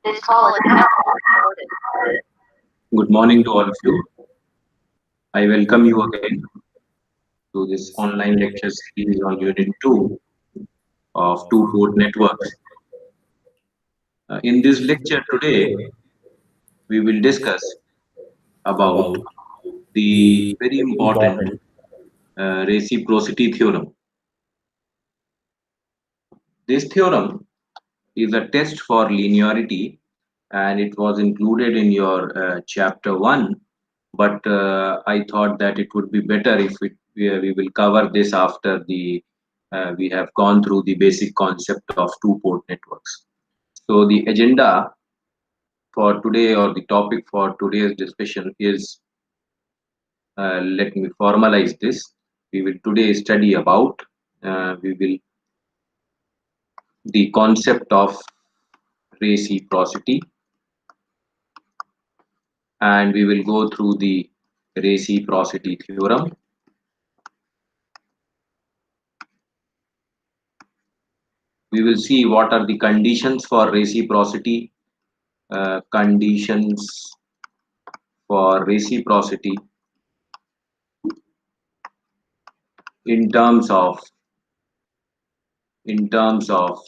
This call is now recorded. Good morning to all of you. I welcome you again to this online lecture series on Unit 2 of Two Port Networks. In this lecture today, we will discuss about the very important reciprocity theorem. This theorem is a test for linearity and it was included in your chapter 1, but I thought that it would be better if we will cover this after we have gone through the basic concept of two port networks. So the agenda for today, or the topic for today's discussion, is, let me formalize this. We will today study about we will the concept of reciprocity, and we will go through the reciprocity theorem. We will see what are the conditions for reciprocity, conditions for reciprocity in terms of in terms of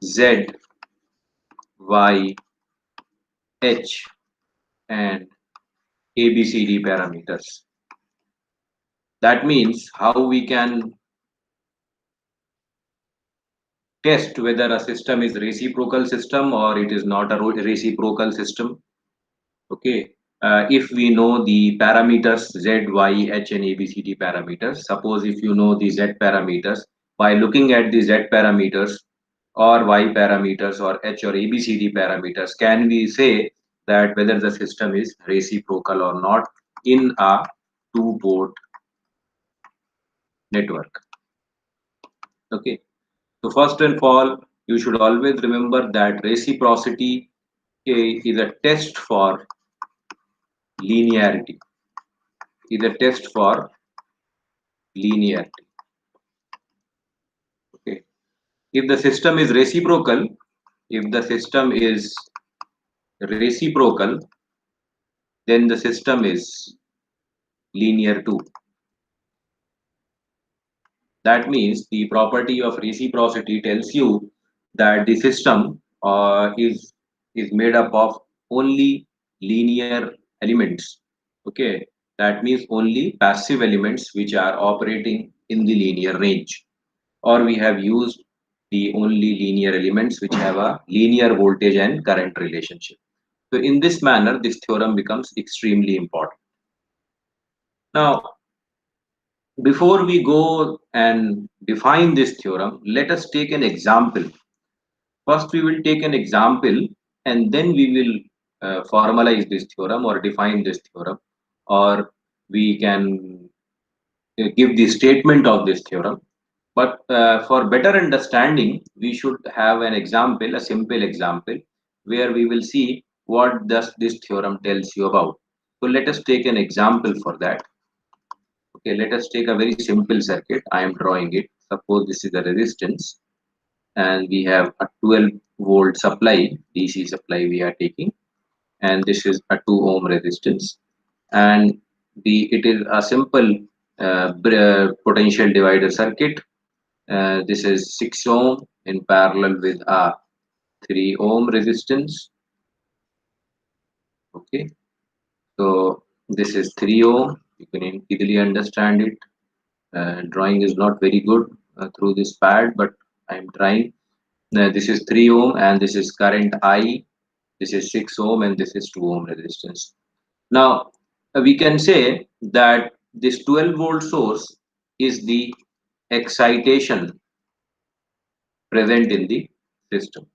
z, y, h, and abcd parameters. That means how we can test whether a system is reciprocal system or it is not a reciprocal system. Okay, if we know the parameters z, y, h, and abcd parameters, suppose if you know the z parameters, by looking at the z parameters or y parameters or h or abcd parameters, can we say that whether the system is reciprocal or not in a two port network? Okay, so first and all, you should always remember that reciprocity is a test for linearity, is a test for linearity. Okay, if the system is reciprocal, if the system is reciprocal, then the system is linear too. That means the property of reciprocity tells you that the system is made up of only linear elements. Okay, that means only passive elements which are operating in the linear range, or we have used the only linear elements which have a linear voltage and current relationship. So in this manner, this theorem becomes extremely important. Now, before we go and define this theorem, let us take an example. First, we will take an example and then we will formalize this theorem or define this theorem, or we can give the statement of this theorem. But for better understanding, we should have an example, a simple example, where we will see what does this theorem tells you about. So let us take an example for that. Okay, let us take a very simple circuit. I am drawing it. Suppose this is the resistance and we have a 12-volt supply, DC supply we are taking, and this is a 2 ohm resistance, and it is a simple potential divider circuit. This is 6 ohm in parallel with a 3 ohm resistance. Okay, so this is 3 ohm. You can easily understand it. Drawing is not very good through this pad, but I am trying. This is 3 ohm and this is current I. This is 6 ohm and this is 2 ohm resistance. Now, we can say that this 12-volt source is the excitation present in the system.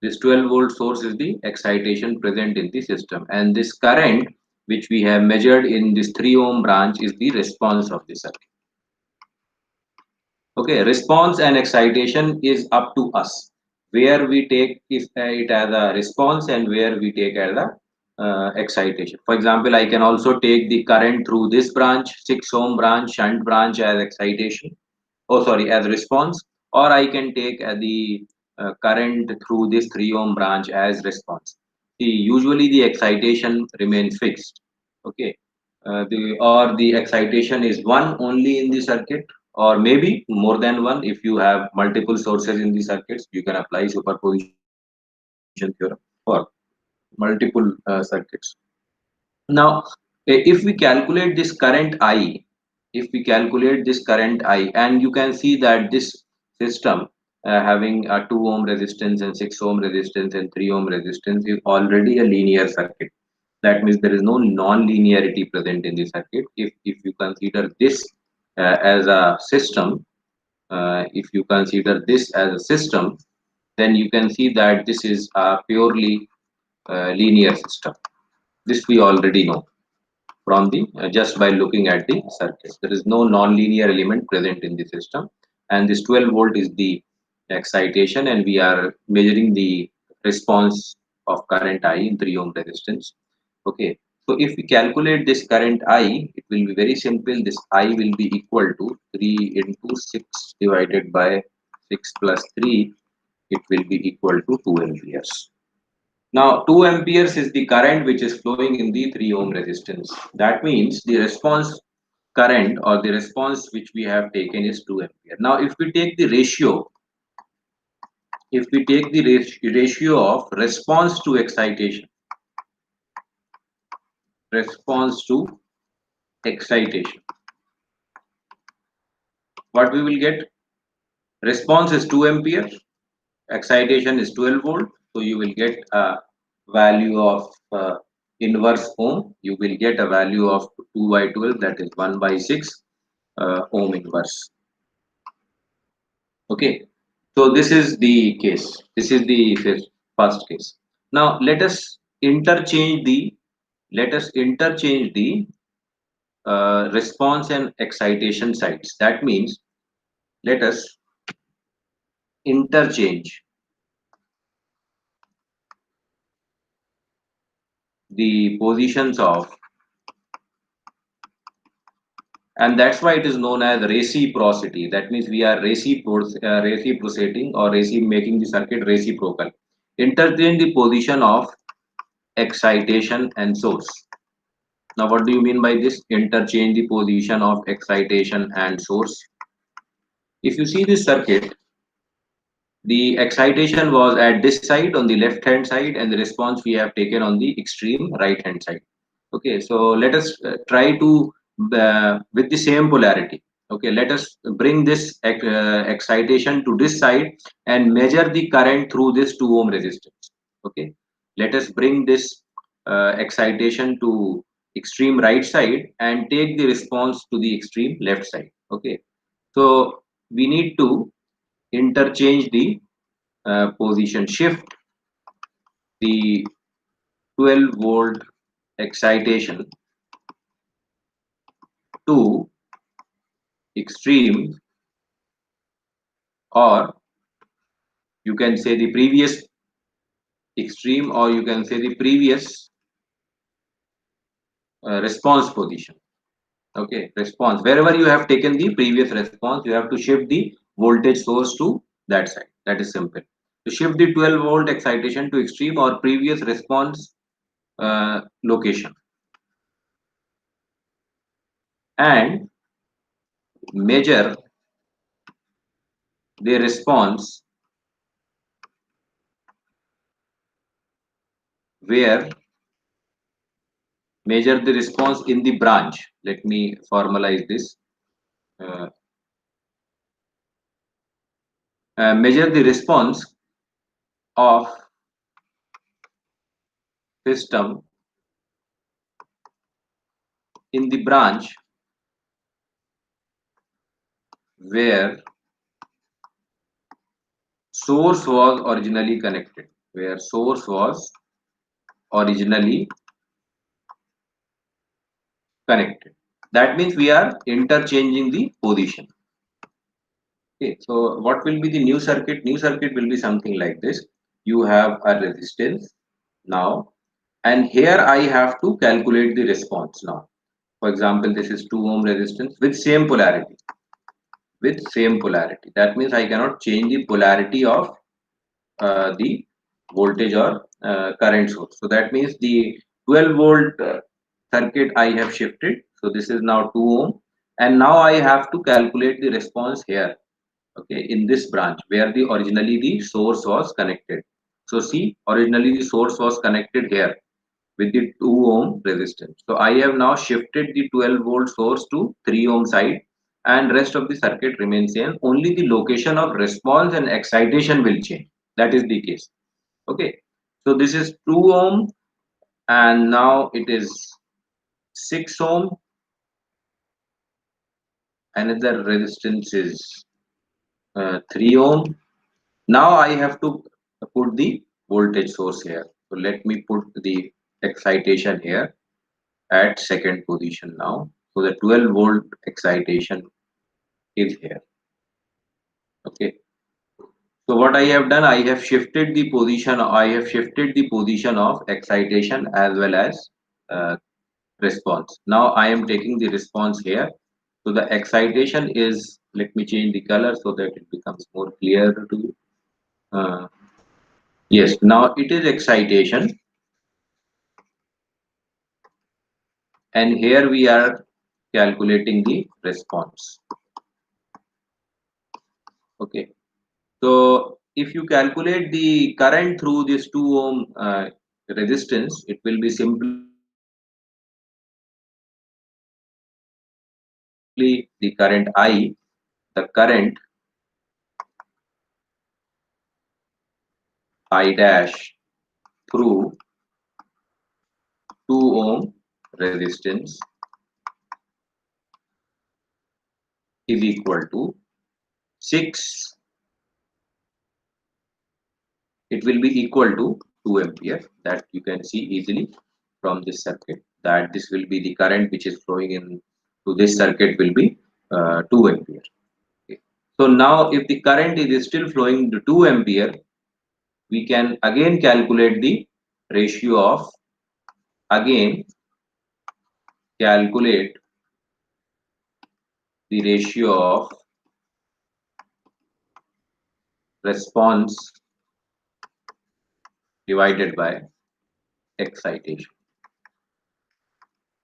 This 12-volt source is the excitation present in the system, and this current which we have measured in this 3 ohm branch is the response of the circuit. Okay, response and excitation is up to us, where we take it as a response and where we take as a excitation. For example, I can also take the current through this branch, 6 ohm branch, shunt branch, as excitation, oh sorry, as response, or I can take the current through this 3 ohm branch as response. See, usually the excitation remains fixed. Okay, the excitation is one only in the circuit, or maybe more than one. If you have multiple sources in the circuits, you can apply superposition theorem for multiple circuits. Now, if we calculate this current I, if we calculate this current I, and you can see that this system having a 2 ohm resistance and 6 ohm resistance and 3 ohm resistance is already a linear circuit. That means there is no non-linearity present in the circuit. If you consider this as a system, if you consider this as a system, then you can see that this is a purely linear system. This we already know from the just by looking at the circuit. There is no non-linear element present in the system, and this 12 volt is the excitation, and we are measuring the response of current I in 3 ohm resistance. Okay, so if we calculate this current I, it will be very simple. This I will be equal to 3 into 6 divided by 6 plus 3. It will be equal to 2 amperes. Now, 2 amperes is the current which is flowing in the 3 ohm resistance. That means the response current or the response which we have taken is 2 ampere. Now, if we take the ratio, if we take the ratio of response to excitation, what we will get? Response is 2 ampere, excitation is 12 volt, so you will get a value of inverse ohm. You will get a value of 2 by 12, that is 1 by 6 ohm inverse. Okay, so this is the case. This is the first case. Now let us interchange the response and excitation sides. That means let us interchange the positions of, and that's why it is known as reciprocity. That means we are reciprocating or making the circuit reciprocal. Interchange the position of excitation and source. Now, what do you mean by this? Interchange the position of excitation and source. If you see this circuit, the excitation was at this side on the left hand side, and the response we have taken on the extreme right hand side. Okay, so let us try to with the same polarity. Okay, let us bring this excitation to this side and measure the current through this 2 ohm resistance. Okay, let us bring this excitation to extreme right side and take the response to the extreme left side. Okay, so we need to interchange the position, shift the 12 volt excitation to extreme, or you can say the previous extreme, or you can say the previous response position. Okay, response, wherever you have taken the previous response, you have to shift the voltage source to that side. That is simple. To shift the 12 volt excitation to extreme or previous response location, and measure the response where measure the response in the branch. Let me formalize this. Uh, Measure the response of system in the branch where source was originally connected. Where source was originally connected. That means we are interchanging the position. Okay, so what will be the new circuit? New circuit will be something like this. You have a resistance now, and here I have to calculate the response now. For example, this is 2 ohm resistance with same polarity. With same polarity. That means I cannot change the polarity of the voltage or current source. So that means the 12 volt circuit I have shifted. So this is now 2 ohm, and now I have to calculate the response here. Okay, in this branch where the originally the source was connected. So see, originally the source was connected here with the 2 ohm resistance. So I have now shifted the 12 volt source to 3 ohm side, and rest of the circuit remains same. Only the location of response and excitation will change. That is the case. Okay. So this is 2 ohm, and now it is 6 ohm. Another resistance is 3 ohm. Now I have to put the voltage source here. So let me put the excitation here at second position now. So the 12 volt excitation is here. Okay. So what I have done, I have shifted the position. I have shifted the position of excitation as well as uh, response. Now I am taking the response here. So the excitation is. Let me change the color so that it becomes more clear to you. Uh, yes. Now it is excitation, and here we are calculating the response. Okay. So if you calculate the current through this 2 ohm resistance, it will be simply the current I, the current I dash through 2 ohm resistance is equal to 6. It will be equal to 2 ampere. That you can see easily from this circuit, that this will be the current which is flowing in to this circuit will be 2 ampere. Okay. So now if the current is still flowing to 2 ampere, we can again calculate the ratio of, again calculate the ratio of response divided by excitation.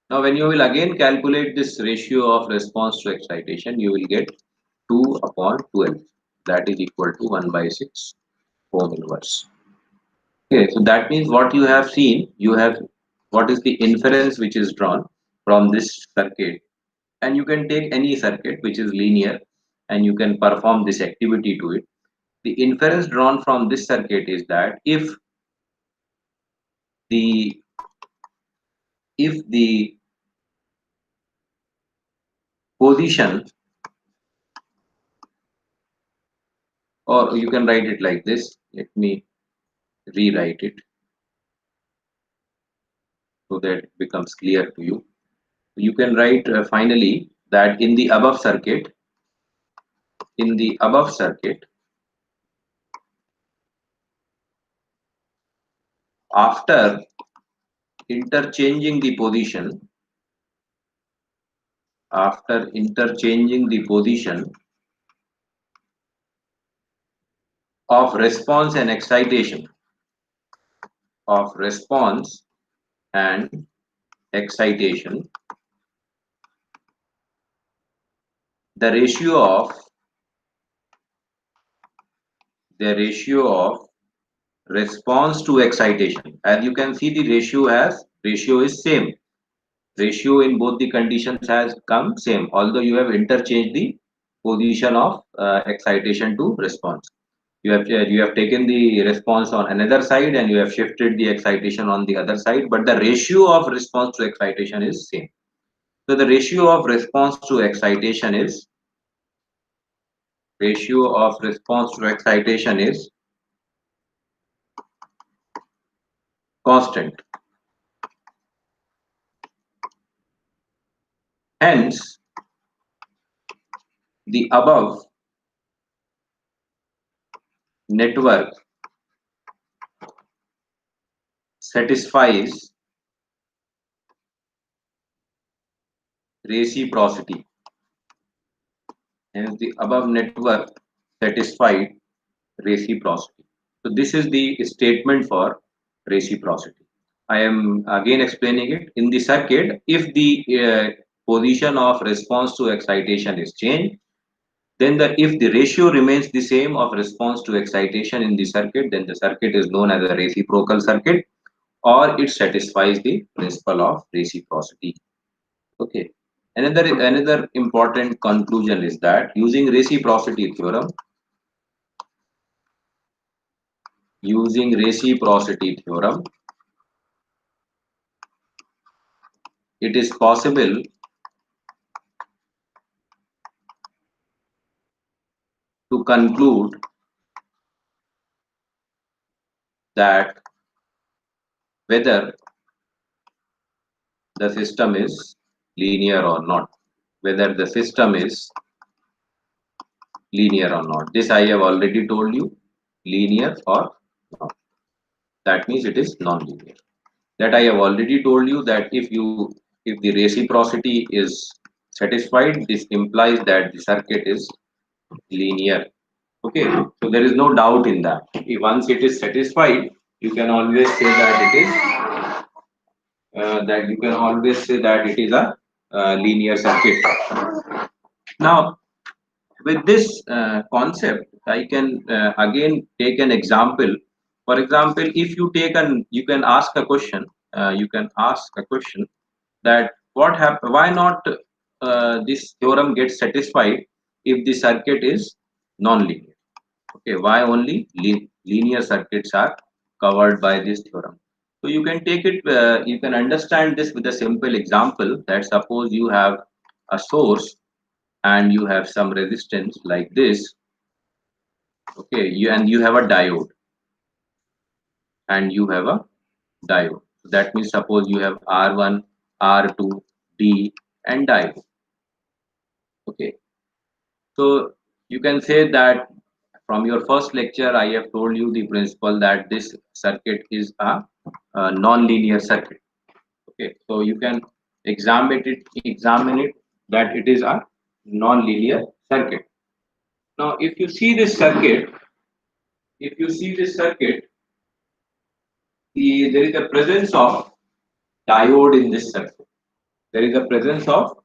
Now when you will again calculate this ratio of response to excitation, you will get 2 upon 12, that is equal to 1 by 6 ohm inverse. Okay, so that means what you have seen, you have what is the inference which is drawn from this circuit, and you can take any circuit which is linear and you can perform this activity to it. The inference drawn from this circuit is that the if the position, or you can write it like this, let me rewrite it so that it becomes clear to you. You can write finally that in the above circuit, after interchanging the position, after interchanging the position of response and excitation, of response and excitation, the ratio of response to excitation, as you can see, the ratio is same. Ratio in both the conditions has come same, although you have interchanged the position of excitation to response. You have taken the response on another side and you have shifted the excitation on the other side, but the ratio of response to excitation is same. So the ratio of response to excitation is constant. Hence, the above network satisfies reciprocity. Hence, the above network satisfied reciprocity. So this is the statement for reciprocity. I am again explaining it. In the circuit, if the position of response to excitation is changed, then if the ratio remains the same of response to excitation in the circuit, then the circuit is known as a reciprocal circuit, or it satisfies the principle of reciprocity. Okay. Another important conclusion is that using reciprocity theorem, it is possible to conclude that whether the system is linear or not. Whether the system is linear or not. This I have already told you, linear or not. That means it is non-linear. That I have already told you that if the reciprocity is satisfied, this implies that the circuit is linear. Okay, so there is no doubt in that. If once it is satisfied, you can always say that it is a linear circuit. Now, with this concept, I can again take an example. For example, if you take an, you can ask a question. You can ask a question that why not this theorem gets satisfied if the circuit is non-linear. Okay, why only linear circuits are covered by this theorem? So you can take it, you can understand this with a simple example that suppose you have a source and you have some resistance like this. Okay, you have a diode, and you have a diode. So that means suppose you have R1, R2, D, and diode. Okay, so you can say that from your first lecture, I have told you the principle that this circuit is a non-linear circuit. Okay, so you can examine it that it is a non-linear circuit. Now, if you see this circuit, there is a presence of diode in this circuit. There is a presence of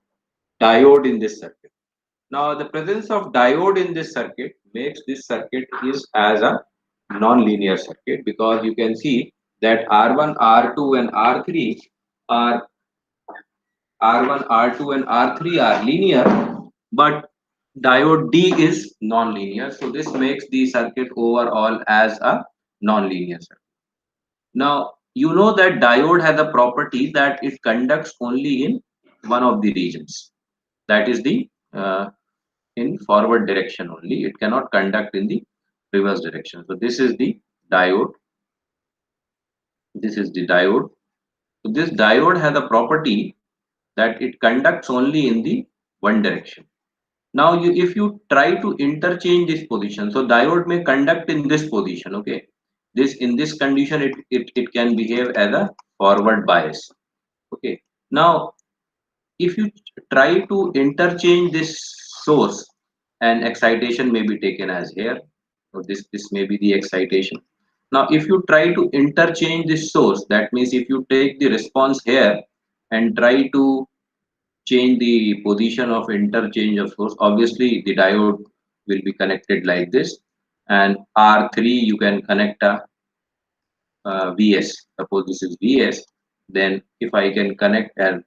diode in this circuit. Now, the presence of diode in this circuit makes this circuit is as a non-linear circuit, because you can see that R1, R2, and R3 are R1, R2, and R3 are linear, but diode D is non-linear. So this makes the circuit overall as a non-linear circuit. Now, you know that diode has a property that it conducts only in one of the regions. That is the in forward direction only. It cannot conduct in the reverse direction. So this is the diode. This is the diode. So this diode has a property that it conducts only in the one direction. Now, if you try to interchange this position, so diode may conduct in this position. Okay, this in this condition, it can behave as a forward bias. Okay, now if you try to interchange this source, and excitation may be taken as here, so this may be the excitation. Now if you try to interchange this source, that means if you take the response here and try to change the position of interchange of source, obviously the diode will be connected like this, and R3 you can connect a Vs. Suppose this is Vs, then if I can connect an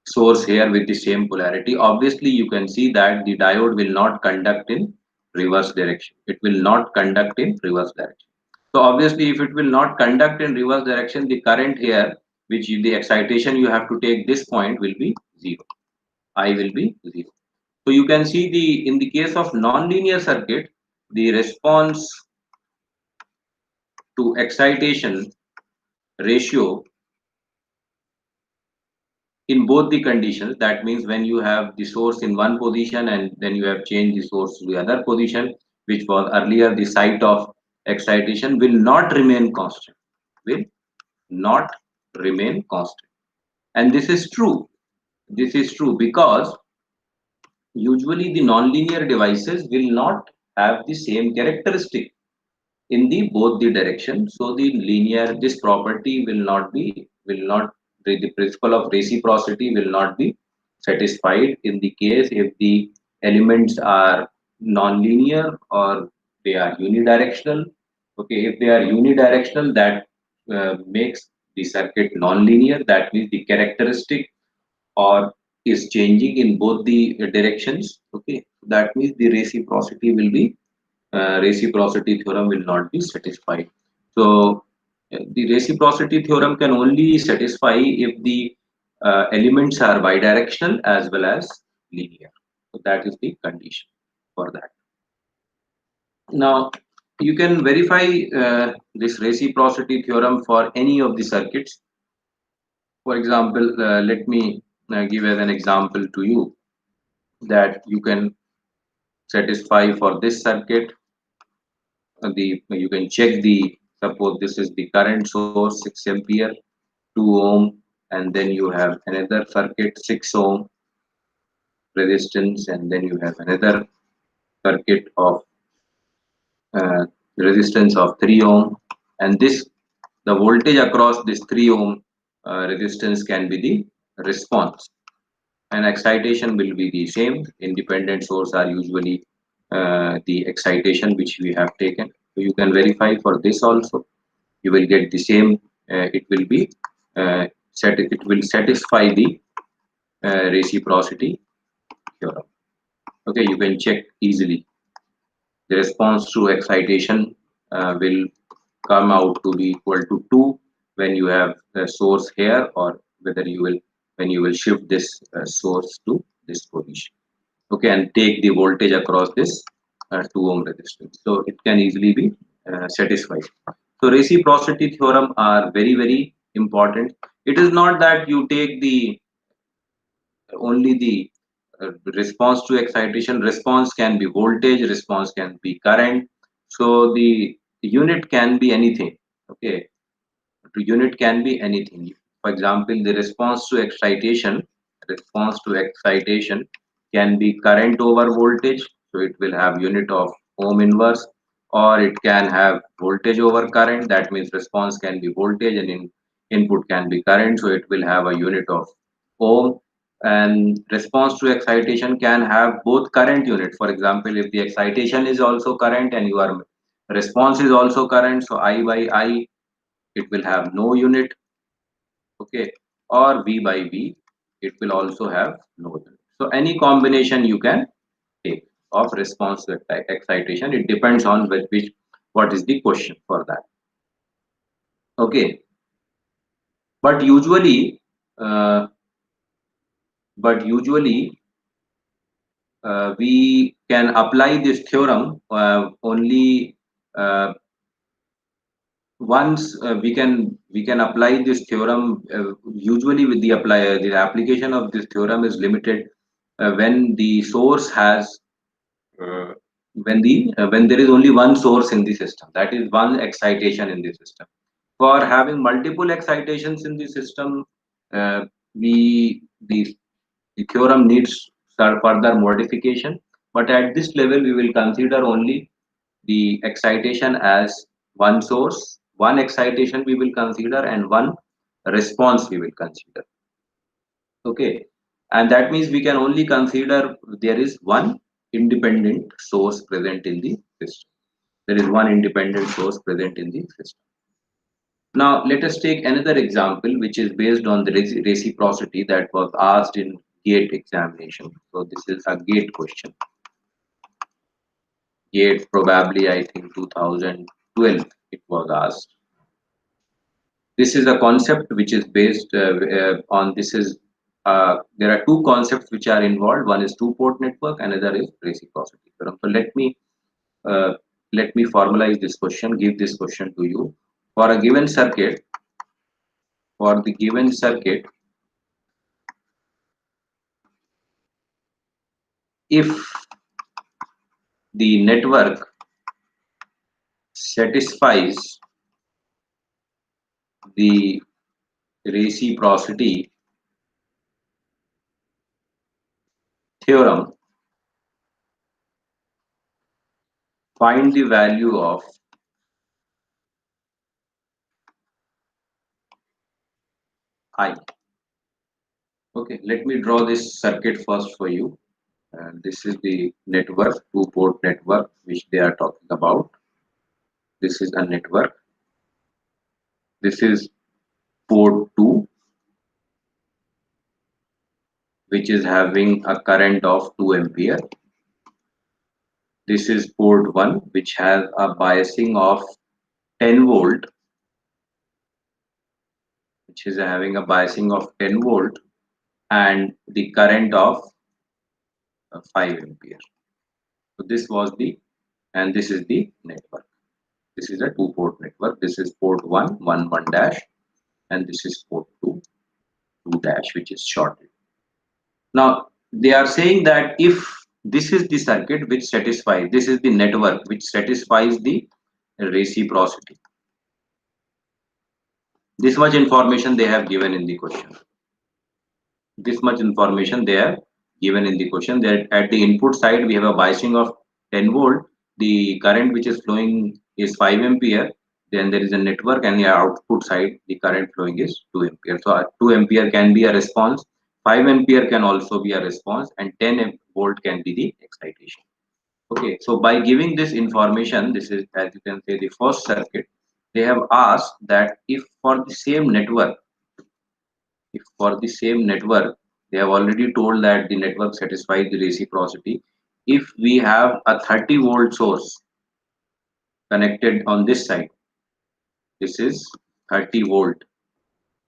source here with the same polarity, obviously you can see that the diode will not conduct in reverse direction. It will not conduct in reverse direction. So obviously if it will not conduct in reverse direction, the current here, which the excitation you have to take this point, will be zero. I will be zero. So you can see in the case of non-linear circuit, the response to excitation ratio in both the conditions, that means when you have the source in one position and then you have changed the source to the other position, which was earlier the site of excitation, will not remain constant, will not remain constant. And this is true because usually the nonlinear devices will not have the same characteristic. in the both the direction. So the linear, this property will not, the principle of reciprocity will not be satisfied in the case if the elements are non-linear or they are unidirectional. Okay, if they are unidirectional, that makes the circuit non-linear. That means the characteristic or is changing in both the directions. Okay, that means the reciprocity theorem will not be satisfied. So the reciprocity theorem can only satisfy if the elements are bidirectional as well as linear. So that is the condition for that. Now you can verify this reciprocity theorem for any of the circuits. For example, let me give as an example to you that you can satisfy for this circuit. The you can check the, suppose this is the current source 6 ampere, 2 ohm, and then you have another circuit 6 ohm resistance, and then you have another circuit of uh, resistance of 3 ohm, and this, the voltage across this 3 ohm resistance can be the response, and excitation will be the same. Independent source are usually the excitation which we have taken. So you can verify for this also. You will get the same. It will be it will satisfy the reciprocity theorem. Okay, you can check easily. The response to excitation will come out to be equal to 2 when you have the source here, or whether you will, when you will shift this source to this position. Okay, and take the voltage across this 2 ohm resistance. So it can easily be satisfied. So reciprocity theorem are very very important. It is not that you take the only the response to excitation. Response can be voltage, response can be current. So the unit can be anything. Okay, the unit can be anything. For example, the response to excitation can be current over voltage, so it will have unit of ohm inverse, or it can have voltage over current. That means response can be voltage and input can be current, so it will have a unit of ohm. And response to excitation can have both current unit. For example, if the excitation is also current and your response is also current, so I by I, it will have no unit. Okay, or V by V, it will also have no unit. So any combination you can take of response to excitation. It depends on which what is the question for that. Okay, but usually uh, we can apply this theorem only once. We can apply this theorem usually with the application of this theorem is limited when the source has uh, when there is only one source in the system, that is one excitation in the system. For having multiple excitations in the system, uh, we the theorem needs further modification, but at this level we will consider only the excitation as one source, one excitation we will consider, and one response we will consider. Okay, and that means we can only consider there is one independent source present in the system. There is one independent source present in the system. Now let us take another example which is based on the reciprocity that was asked in GATE examination. So this is a GATE question. GATE probably I think 2012 it was asked. This is a concept which is based on this is there are two concepts which are involved. One is two port network, another is reciprocity theorem. So uh, let me formalize this question, give this question to you. For a given circuit, for the given circuit, if the network satisfies the reciprocity theorem, find the value of I. Okay, let me draw this circuit first for you. And this is the network, two-port network, which they are talking about. This is a network. This is port 2, which is having a current of 2 ampere. This is port 1, which has a biasing of 10 volt, which is having a biasing of 10 volt and the current of 5 ampere. So this was the, and this is the network. This is a two-port network. This is port 1, 1 dash, and this is port 2, 2 dash, which is shorted. Now they are saying that if this is the circuit which satisfies, this is the network which satisfies the reciprocity. This much information they have given in the question. This much information they have given in the question, that at the input side we have a biasing of 10 volt, the current which is flowing is 5 ampere, then there is a network, and the output side the current flowing is 2 ampere. So 2 ampere can be a response, 5 ampere can also be a response, and 10 volt can be the excitation. Okay, so by giving this information, this is, as you can say, the first circuit. They have asked that if for the same network, if for the same network, they have already told that the network satisfies the reciprocity. If we have a 30 volt source connected on this side, this is 30 volt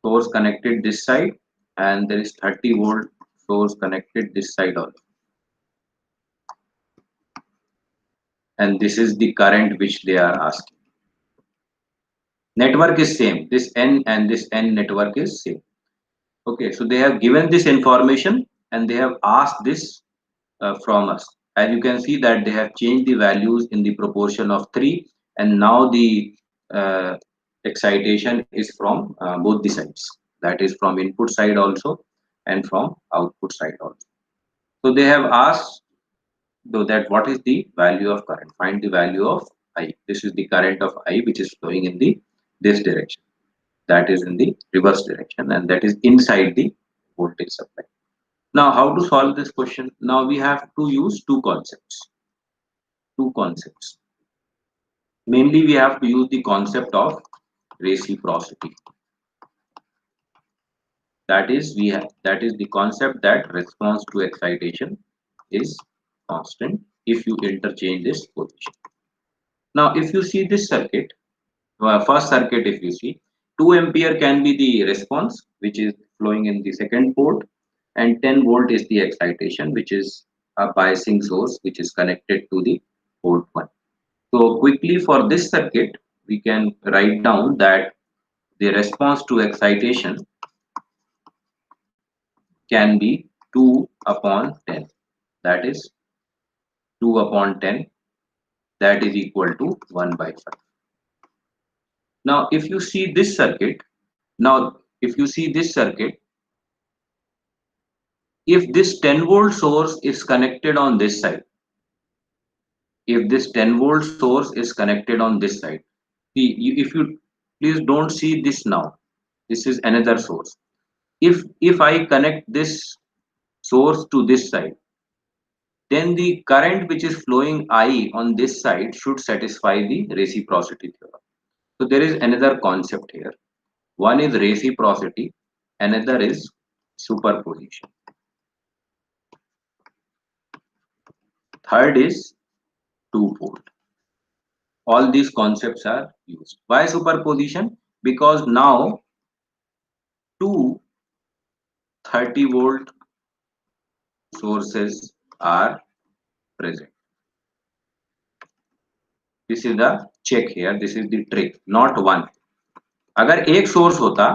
source connected this side, and there is 30 volt source connected this side also. And this is the current which they are asking. Network is same. This N and this N network is same. Okay, so they have given this information and they have asked this from us. As you can see that they have changed the values in the proportion of 3, and now the uh, excitation is from both the sides. That is from input side also and from output side also. So they have asked though that what is the value of current? Find the value of I. This is the current of I which is flowing in the this direction. That is in the reverse direction, and that is inside the voltage supply. Now, how to solve this question? Now we have to use two concepts. Two concepts. Mainly, we have to use the concept of reciprocity. That is, that is the concept that response to excitation is constant if you interchange this position. Now, if you see this circuit, first circuit, if you see, 2 ampere can be the response which is flowing in the second port, and 10 volt is the excitation, which is a biasing source which is connected to the port 1. So quickly for this circuit, we can write down that the response to excitation can be 2 upon 10. That is 2 upon 10. That is equal to 1 by 5. Now, if you see this circuit, if this 10 volt source is connected on this side, if this 10 volt source is connected on this side, see, if you please don't see this now, this is another source. If I connect this source to this side, then the current which is flowing I on this side should satisfy the reciprocity theorem. So there is another concept here. One is reciprocity, another is superposition. Third is two-fold. All these concepts are used. Why superposition? Because now two 30 volt sources are present. This is the check here. This is the trick. Not one. अगर एक source होता,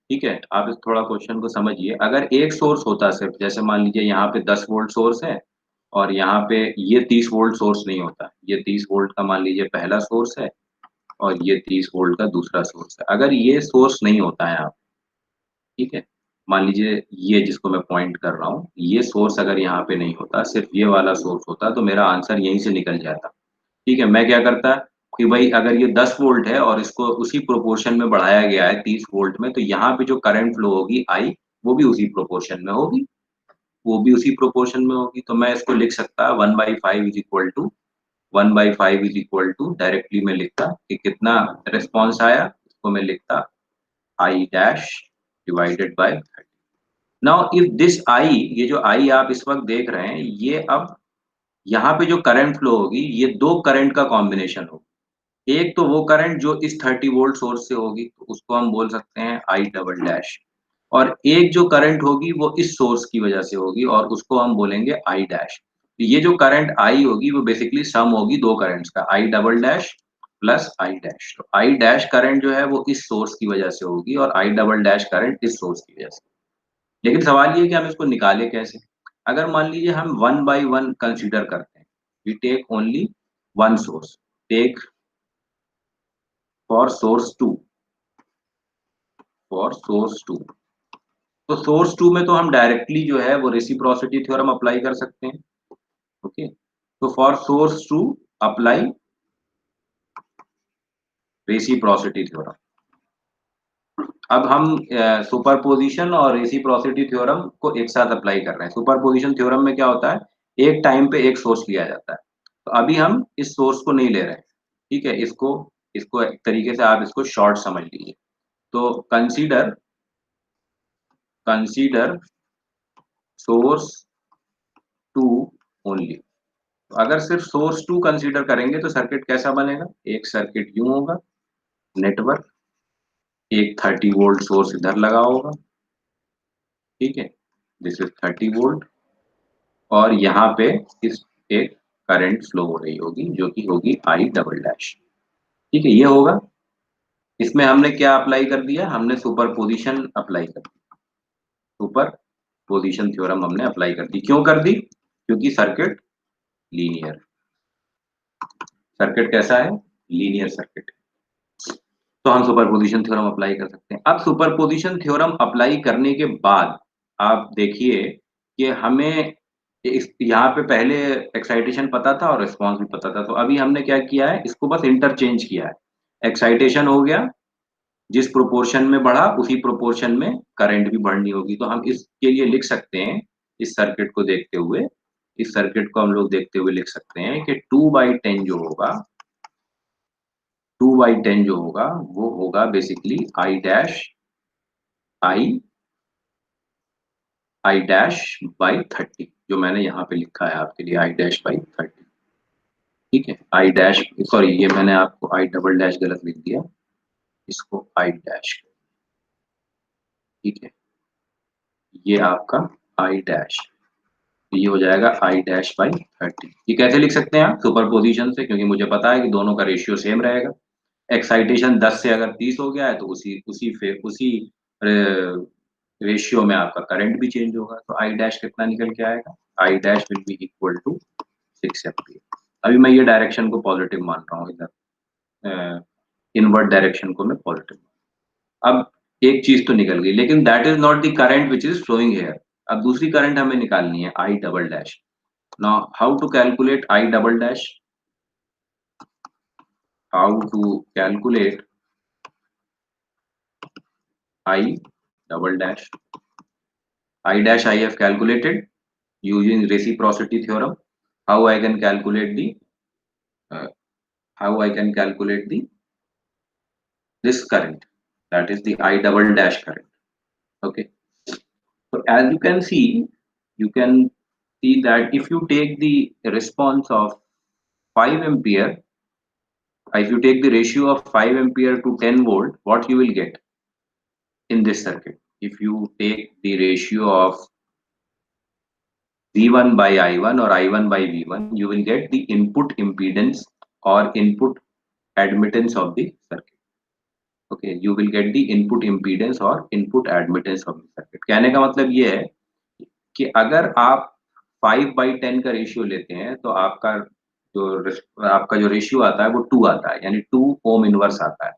ठीक है, आप इस थोड़ा question को समझिए, अगर एक सोर्स होता सिर्फ, जैसे मान लीजिए यहाँ पे 10 वोल्ट सोर्स है और यहाँ पे ये 30 वोल्ट सोर्स नहीं होता, ये 30 वोल्ट का मान लीजिए पहला सोर्स है और ये 30 वोल्ट का दूसरा सोर्स है, अगर ये सोर्स नहीं होता है यहाँ, ठीक है, मान लीजिए ये जिसको मैं पॉइंट कर रहा हूँ, ये सोर्स अगर यहाँ पे नहीं होता, सिर्फ ये वाला सोर्स होता, तो मेरा आंसर यहीं से निकल जाता। ठीक है, मैं क्या करता, कि भाई अगर ये 10 वोल्ट है और इसको उसी प्रोपोर्शन में बढ़ाया गया है 30 वोल्ट में, तो यहाँ पे जो करंट फ्लो होगी आई, वो भी उसी प्रोपोर्शन में होगी, वो भी उसी प्रोपोर्शन में होगी। तो मैं इसको लिख सकता 1/5 is equal to 1/5 is equal to, directly मैं लिखता कि कितना रिस्पॉन्स आया, इसको मैं लिखता I dash divided by 30। Now if this I, ये जो आई आप इस वक्त देख रहे हैं, ये अब यहाँ पे जो करंट फ्लो होगी, ये दो करंट का कॉम्बिनेशन होगा। एक तो वो करंट जो इस 30 वोल्ट सोर्स से होगी, तो उसको हम बोल सकते हैं आई डबल डैश, और एक जो करंट होगी वो इस सोर्स की वजह से होगी और उसको हम बोलेंगे आई डैश। तो ये जो करंट आई होगी वो बेसिकली सम होगी दो करंट्स का, आई double dash plus I dash. तो आई डैश करंट जो है वो इस सोर्स की वजह से होगी और आई डबल डैश करंट इस सोर्स की वजह से। लेकिन सवाल ये है कि हम इसको निकालें कैसे? अगर मान लीजिए हम 1 बाय 1 कंसीडर करते हैं, we take only one source, take for source 2, for source 2। तो सोर्स 2 में तो हम डायरेक्टली जो है वो रेसिप्रोसिटी थ्योरम अप्लाई कर सकते हैं। ओके, तो for source 2 apply reciprocity theorem. अब हम सुपरपोजिशन और रेसिप्रोसिटी थ्योरम को एक साथ अप्लाई कर रहे हैं। सुपरपोजिशन थ्योरम में क्या होता है, एक टाइम पे एक सोर्स लिया जाता है। तो अभी हम इस सोर्स को नहीं ले रहे हैं, ठीक है, इसको इसको एक तरीके से आप इसको शॉर्ट समझ लीजिए। तो कंसीडर कंसीडर सोर्स 2 ओनली। तो अगर सिर्फ सोर्स 2 कंसीडर करेंगे तो सर्किट कैसा बनेगा? एक सर्किट यूं होगा, नेटवर्क, एक 30 वोल्ट सोर्स इधर लगा होगा, ठीक है, दिस इज 30 वोल्ट, और यहाँ पे इस एक करंट फ्लो हो रही होगी जो कि होगी आई डबल डैश, ठीक है, ये होगा। इसमें हमने क्या अप्लाई कर दिया? हमने सुपरपोजिशन अप्लाई कर दी, सुपर पोजिशन थ्योरम हमने अप्लाई कर दी। क्यों कर दी? क्योंकि सर्किट लीनियर, सर्किट कैसा है? Linear circuit. तो हम सुपरपोजिशन थ्योरम अप्लाई कर सकते हैं। अब सुपरपोजिशन थ्योरम अप्लाई करने के बाद आप देखिए कि हमें इस यहाँ पे पहले एक्साइटेशन पता था और रिस्पांस भी पता था। तो अभी हमने क्या किया है, इसको बस इंटरचेंज किया है। एक्साइटेशन हो गया, जिस प्रोपोर्शन में बढ़ा उसी प्रोपोर्शन में करंट भी बढ़नी होगी। तो हम इसके लिए लिख सकते हैं, इस सर्किट को देखते हुए, इस सर्किट को हम लोग देखते हुए लिख सकते हैं कि 2/10 जो होगा, 2/10 जो होगा वो होगा basically I dash, I I dash by 30, जो मैंने यहाँ पे लिखा है आपके लिए, आई डैश बाई 30, ठीक है। आई डैश, सॉरी, ये मैंने आपको आई डबल डैश गलत लिख दिया, इसको आई डैश, ठीक है, ये आपका आई डैश, ये हो जाएगा आई डैश बाई 30। ये कैसे लिख सकते हैं आप? सुपरपोजिशन से, क्योंकि मुझे पता है कि दोनों का रेशियो सेम रहेगा। एक्साइटेशन 10 से अगर 30 हो गया है तो उसी रेशियो में आपका करंट भी चेंज होगा। तो आई डैश कितना निकल के आएगा? I dash will be equal to 6 ampere. अभी मैं ये डायरेक्शन को पॉजिटिव मान रहा हूँ, इधर इनवर्ट डायरेक्शन को मैं पॉजिटिव। अब एक चीज तो निकल गई, लेकिन that is not the current which is flowing here. अब दूसरी करंट हमें निकालनी है, I double dash. Now how to calculate I double dash? How to calculate I double dash? I dash I have calculated using reciprocity theorem. How I can calculate the uh, how I can calculate the this current, that is the I double dash current. Okay. So as you can see that if you take the response of 5 ampere, if you take the ratio of 5 ampere to 10 volt, what you will get in this circuit? If you take the ratio of V1 by I1 or I1 by V1, you will get the input impedance or input admittance of the circuit. Okay, you will get the input impedance or input admittance of the circuit. कहने का मतलब ये है कि अगर आप 5/10 का ratio लेते हैं तो आपका जो रेशियो आता है वो 2 आता है, यानी 2 ओम इनवर्स आता है।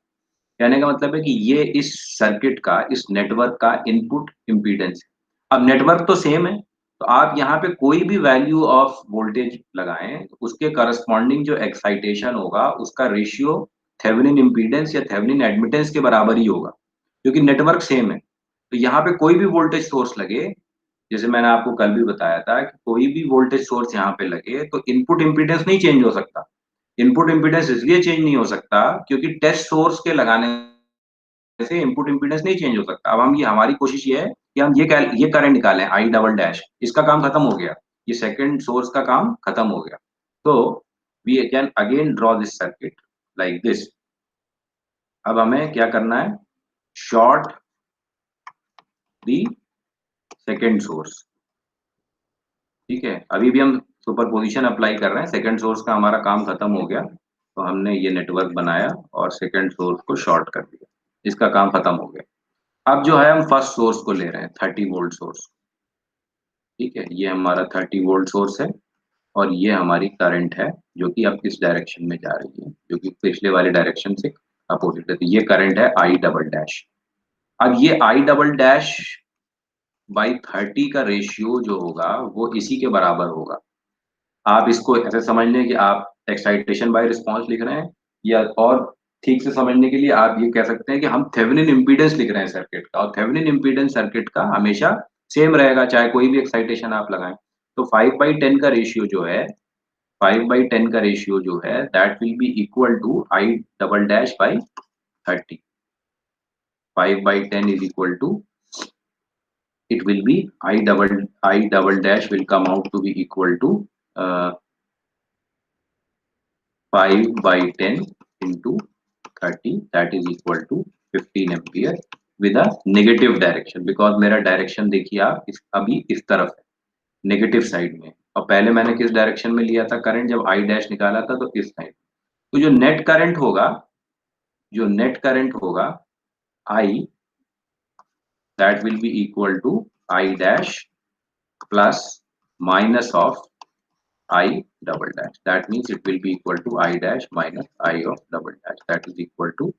कहने का मतलब है कि ये इस सर्किट का, इस नेटवर्क का इनपुट इम्पीडेंस है। अब नेटवर्क तो सेम है, तो आप यहाँ पे कोई भी वैल्यू ऑफ वोल्टेज लगाएं, उसके करस्पॉन्डिंग जो एक्साइटेशन होगा उसका रेशियो थेवेनिन इम्पीडेंस या थेवेनिन एडमिटेंस के बराबर ही होगा, क्योंकि नेटवर्क सेम है। तो यहाँ पे कोई भी वोल्टेज सोर्स लगे, जैसे मैंने आपको कल भी बताया था कि कोई भी वोल्टेज सोर्स यहाँ पे लगे तो इनपुट इम्पीडेंस नहीं चेंज हो सकता। इनपुट इम्पीडेंस इसलिए चेंज नहीं हो सकता क्योंकि टेस्ट सोर्स के लगाने से इनपुट इम्पीडेंस नहीं चेंज हो सकता। अब हम ये हमारी कोशिश ये है कि हम ये करंट निकालें आई डबल डैश, इसका काम खत्म हो गया, ये सेकंड सोर्स का काम खत्म हो गया। तो we can again draw this circuit like this. अब हमें क्या करना है, शॉर्ट दी सेकंड सोर्स। ठीक है, अभी भी हम सुपरपोजिशन अप्लाई कर रहे हैं, सेकंड सोर्स का हमारा काम खत्म हो गया, तो हमने ये नेटवर्क बनाया और सेकंड सोर्स को शॉर्ट कर दिया, इसका काम खत्म हो गया। अब जो है हम फर्स्ट सोर्स को ले रहे हैं, 30 वोल्ट सोर्स। ठीक है, ये हमारा 30 वोल्ट सोर्स है और ये हमारी करंट है जो कि अब इस डायरेक्शन में जा रही है, जो कि पिछले वाले डायरेक्शन से अपोजिट है। तो ये करंट है आई डबल डैश। अब ये आई डबल डैश बाई 30 का रेशियो जो होगा वो इसी के बराबर होगा। आप इसको ऐसे समझ लें कि आप एक्साइटेशन बाय रिस्पांस लिख रहे हैं, या और ठीक से समझने के लिए आप ये कह सकते हैं कि हम थेवेनिन इम्पीडेंस लिख रहे हैं सर्किट का, और थेवेनिन इम्पीडेंस सर्किट का हमेशा सेम रहेगा चाहे कोई भी एक्साइटेशन आप लगाएं। तो 5/10 का रेशियो जो है, 5/10 का रेशियो जो है that will be equal to I double dash by 30। 5/10 is equal to, it will be I double dash will come out to be equal to 5/10 into 30, that is equal to 15 ampere with a negative direction, because मेरा direction देखिए आप अभी इस तरफ है, negative side में, और पहले मैंने किस डायरेक्शन में लिया था करंट, जब आई डैश निकाला था तो इस साइड। तो जो नेट करंट होगा, जो नेट करंट होगा आई, that will be equal to I dash plus minus of I double dash. That means it will be equal to I dash minus I of double dash. That is equal to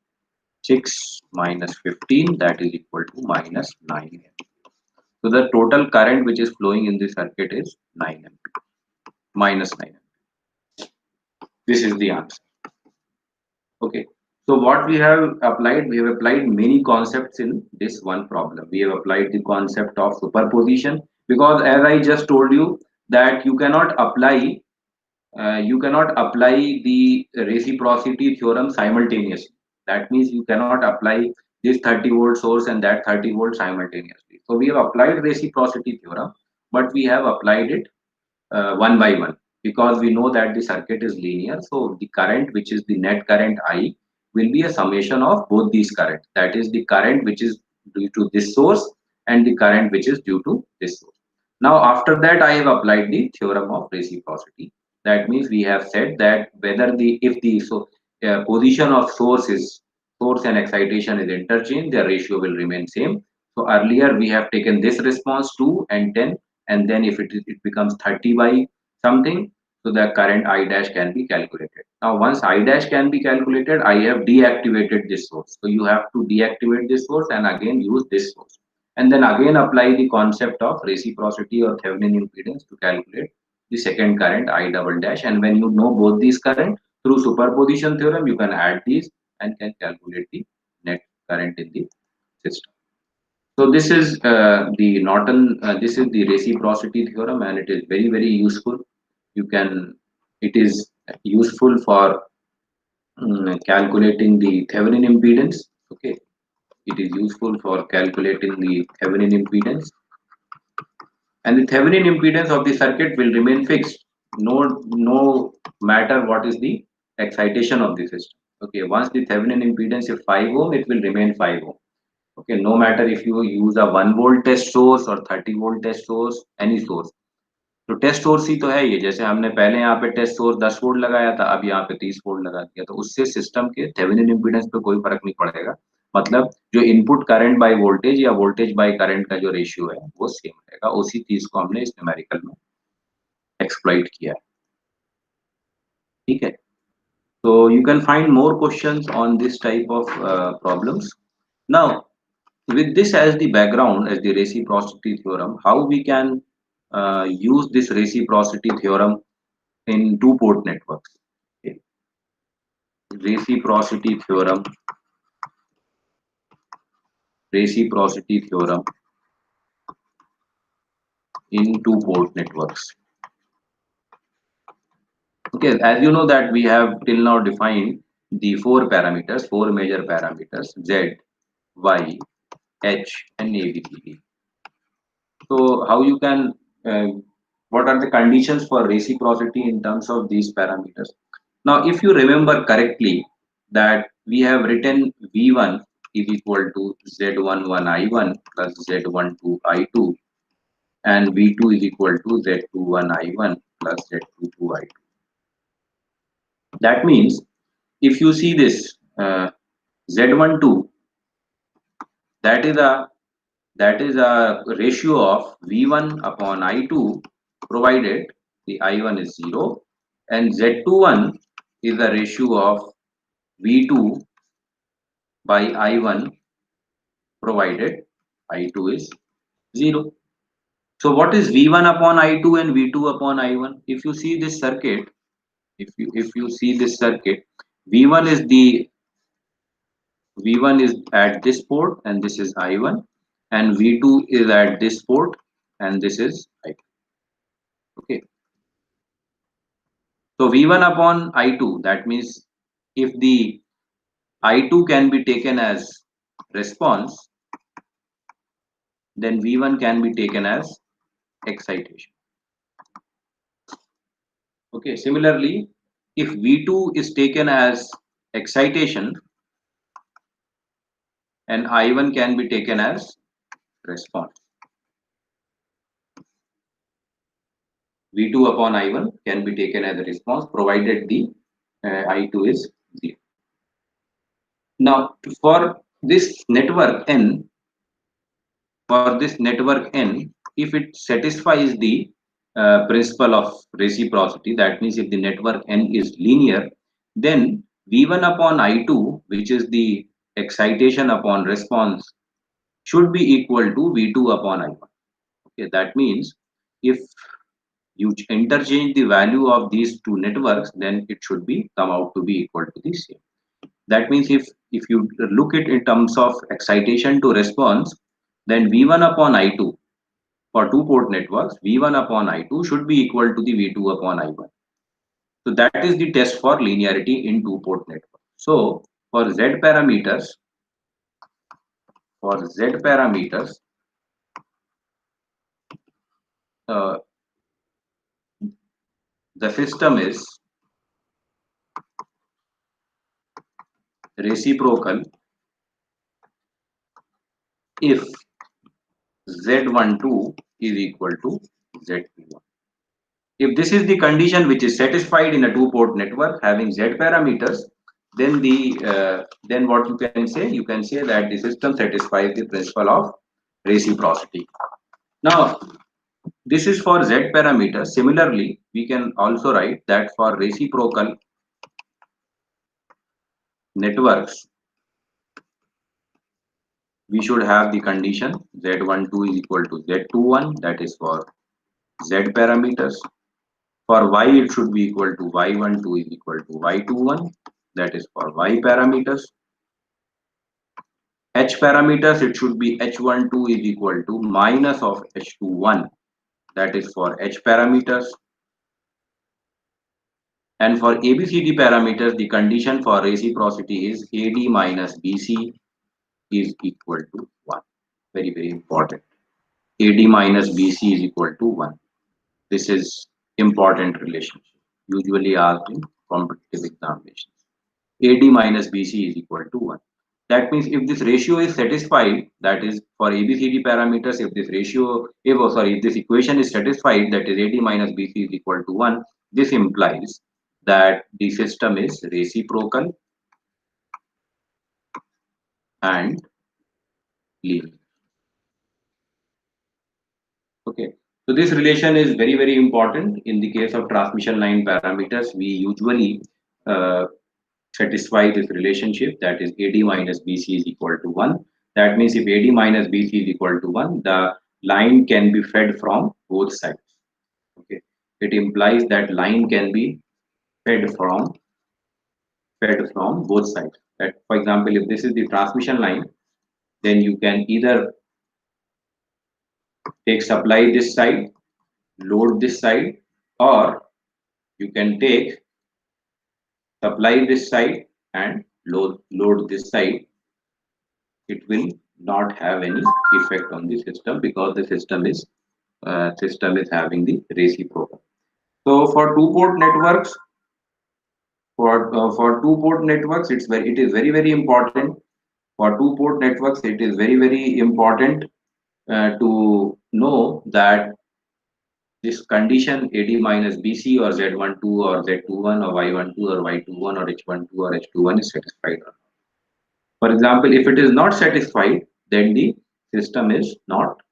6 minus 15. That is equal to minus 9. So the total current which is flowing in the circuit is 9 ampere. Minus 9 ampere. This is the answer. Okay. So what we have applied many concepts in this one problem. We have applied the concept of superposition, because as I just told you that you cannot apply the reciprocity theorem simultaneously. That means you cannot apply this 30 volt source and that 30 volt simultaneously. So we have applied reciprocity theorem, but we have applied it one by one, because we know that the circuit is linear. So the current, which is the net current I, will be a summation of both these currents. That is the current which is due to this source and the current which is due to this source. Now after that I have applied the theorem of reciprocity. That means we have said that whether the if the position of source and excitation is interchanged, their ratio will remain same. So earlier we have taken this response 2 and 10, and then if it becomes 30 by something, so the current I dash can be calculated. Now once I dash can be calculated, I have deactivated this source. So you have to deactivate this source and again use this source, and then again apply the concept of reciprocity or Thevenin impedance to calculate the second current I double dash. And when you know both these current, through superposition theorem you can add these and can calculate the net current in the system. So this is the Norton, this is the reciprocity theorem, and it is very useful. You can, it is useful for calculating the Thevenin impedance. Okay, it is useful for calculating the Thevenin impedance, and the Thevenin impedance of the circuit will remain fixed, no matter what is the excitation of the system. Okay, once the Thevenin impedance is 5 ohm, it will remain 5 ohm. Okay, no matter if you use a 1 volt test source or 30 volt test source, any source. तो test source ही तो है ये, जैसे हमने पहले यहाँ पे test source 10 volt लगाया था, अब यहाँ पे 30 वोल्ट लगा दिया, तो उससे सिस्टम के थेवेनिन इम्पीडेंस पे कोई फर्क नहीं पड़ेगा। मतलब जो इनपुट करंट बाय वोल्टेज या वोल्टेज बाय करंट का जो रेशियो है वो सेम रहेगा। उसी चीज को हमने इस न्यूमेरिकल में एक्सप्लॉइट किया है। ठीक है, so you can find more questions on this type of problems. Now with this as the background, as the reciprocity theorem, how we can use this reciprocity theorem in two-port networks. Okay. Reciprocity theorem in two-port networks. Okay, as you know that we have till now defined the four major parameters: Z, Y, H, and ABCD. So how you can, what are the conditions for reciprocity in terms of these parameters? Now, if you remember correctly, that we have written V1 is equal to Z11 I1 plus Z12 I2, and V2 is equal to Z21 I1 plus Z22 I2. That means if you see this Z12, that is a ratio of V1 upon I2, provided the I1 is 0, and Z21 is the ratio of V2 by I1, provided I2 is 0. So what is V1 upon I2 and V2 upon I1? If you see this circuit, V1 is at this port and this is I1, and V2 is at this port and this is I2. Okay. So V1 upon I2, that means if the I2 can be taken as response, then V1 can be taken as excitation. Okay, similarly, if V2 is taken as excitation, and I1 can be taken as response. V2 upon I1 can be taken as a response, provided the I2 is 0. Now, for this network N, if it satisfies the principle of reciprocity, that means if the network N is linear, then V1 upon I2, which is the excitation upon response, should be equal to V2 upon I1. Okay, that means if you interchange the value of these two networks, then it should be come out to be equal to the same. That means if you look it in terms of excitation to response, then V1 upon I2 for two-port networks, V1 upon I2 should be equal to the V2 upon I1. So that is the test for linearity in two-port network. So for Z parameters, uh, the system is reciprocal if Z12 is equal to Z21. If this is the condition which is satisfied in a two-port network having Z parameters, then then what you can say? You can say that the system satisfies the principle of reciprocity. Now, this is for Z parameters. Similarly, we can also write that for reciprocal networks, we should have the condition Z12 is equal to Z21, that is for Z parameters. For Y, it should be equal to Y12 is equal to Y21, that is for Y parameters. H parameters, it should be H12 is equal to minus of H21, that is for H parameters. And for ABCD parameters, the condition for reciprocity is AD minus BC is equal to 1. Very, very important. AD minus BC is equal to 1. This is important relationship, usually asked in competitive examinations. AD minus BC is equal to 1. That means if this ratio is satisfied, that is for ABCD parameters, if this equation is satisfied, that is AD minus BC is equal to 1, this implies that the system is reciprocal and linear. Okay, so this relation is very, very important. In the case of transmission line parameters, we usually satisfy this relationship, that is AD minus BC is equal to 1. That means if AD minus BC is equal to 1, the line can be fed from both sides. it implies that line can be fed from both sides. That, for example, if this is the transmission line, then you can either take supply this side, load this side, or you can take supply this side and load this side. It will not have any effect on the system because the system is having the reciprocal. So for two port networks, for two port networks, it is very important. For two port networks, it is very important to know that this condition AD minus BC or Z12 or Z21 or Y12 or Y21 or H12 or H21 is satisfied. For example, if it is not satisfied, then the system is not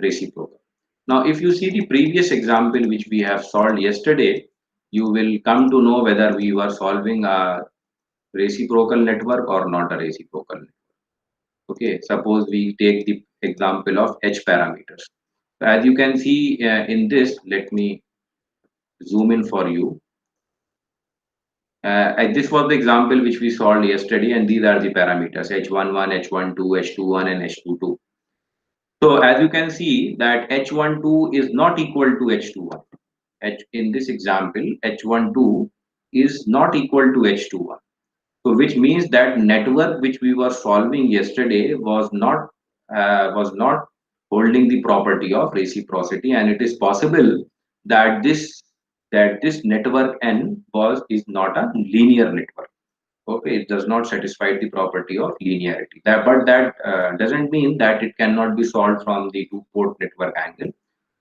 reciprocal. Now, if you see the previous example which we have solved yesterday, you will come to know whether we were solving a reciprocal network or not a reciprocal network. Okay, suppose we take the example of H parameters. So as you can see in this, let me zoom in for you. And this was the example which we solved yesterday, and these are the parameters H11, H12, H21, and H22. So as you can see that H12 is not equal to H21. In this example, H12 is not equal to H21. So which means that network which we were solving yesterday was not holding the property of reciprocity, and it is possible that this network N is not a linear network. Okay, it does not satisfy the property of linearity. But that doesn't mean that it cannot be solved from the two port network angle.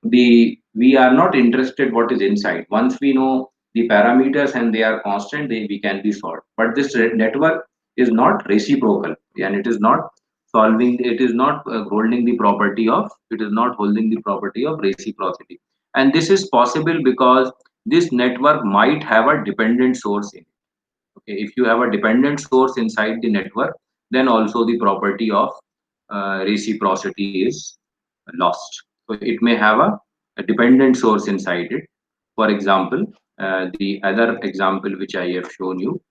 We are not interested what is inside. Once we know the parameters and they are constant, we can be solved. But this network is not reciprocal, and it is not solving. It is not holding the property of. It is not holding the property of reciprocity. And this is possible because this network might have a dependent source in it. Okay, if you have a dependent source inside the network, then also the property of reciprocity is lost. So it may have a dependent source inside it. For example, the other example which I have shown you,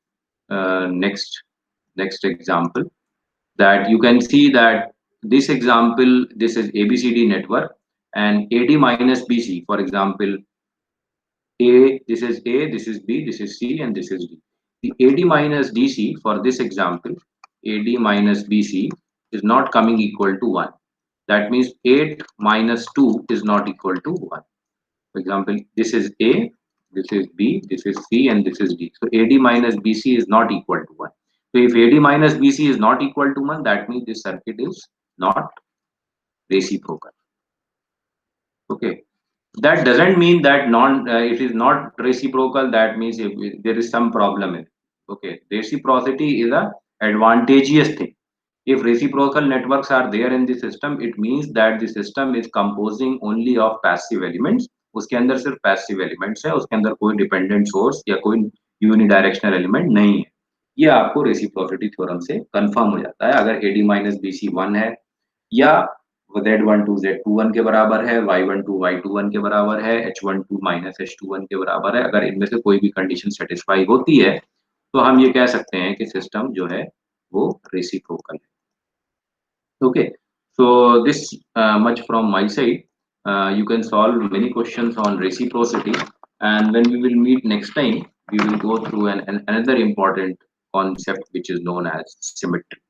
next example, that you can see that this example, this is ABCD network, and AD minus BC, for example, this is A, this is B, this is C, and this is D. The AD minus DC for this example, AD minus BC is not coming equal to 1. That means 8 minus 2 is not equal to 1. For example, this is A, this is B, this is C, and this is D. So AD minus BC is not equal to 1. So if AD minus BC is not equal to 1, that means this circuit is not reciprocal. Okay. That doesn't mean that it is not reciprocal. That means if there is some problem in it. Okay, reciprocity is a advantageous thing. If reciprocal networks are there in the system, it means that the system is composing only of passive elements. उसके अंदर सिर्फ passive elements है, उसके अंदर कोई dependent source या कोई unidirectional element नहीं है. ये आपको reciprocity theorem से confirm हो जाता है अगर AD minus BC 1 है, या Z12 Z21 के बराबर है, Y12 Y21 के बराबर है, H12 माइनस H21 के बराबर है. अगर इनमें से कोई भी कंडीशन सेटिस्फाई होती है, तो हम ये कह सकते हैं कि सिस्टम जो है वो रेसिप्रोकल है. Okay, so this much from my side. You can solve many questions on reciprocity, and when we will meet next time, we will go through another important concept which is known as symmetry.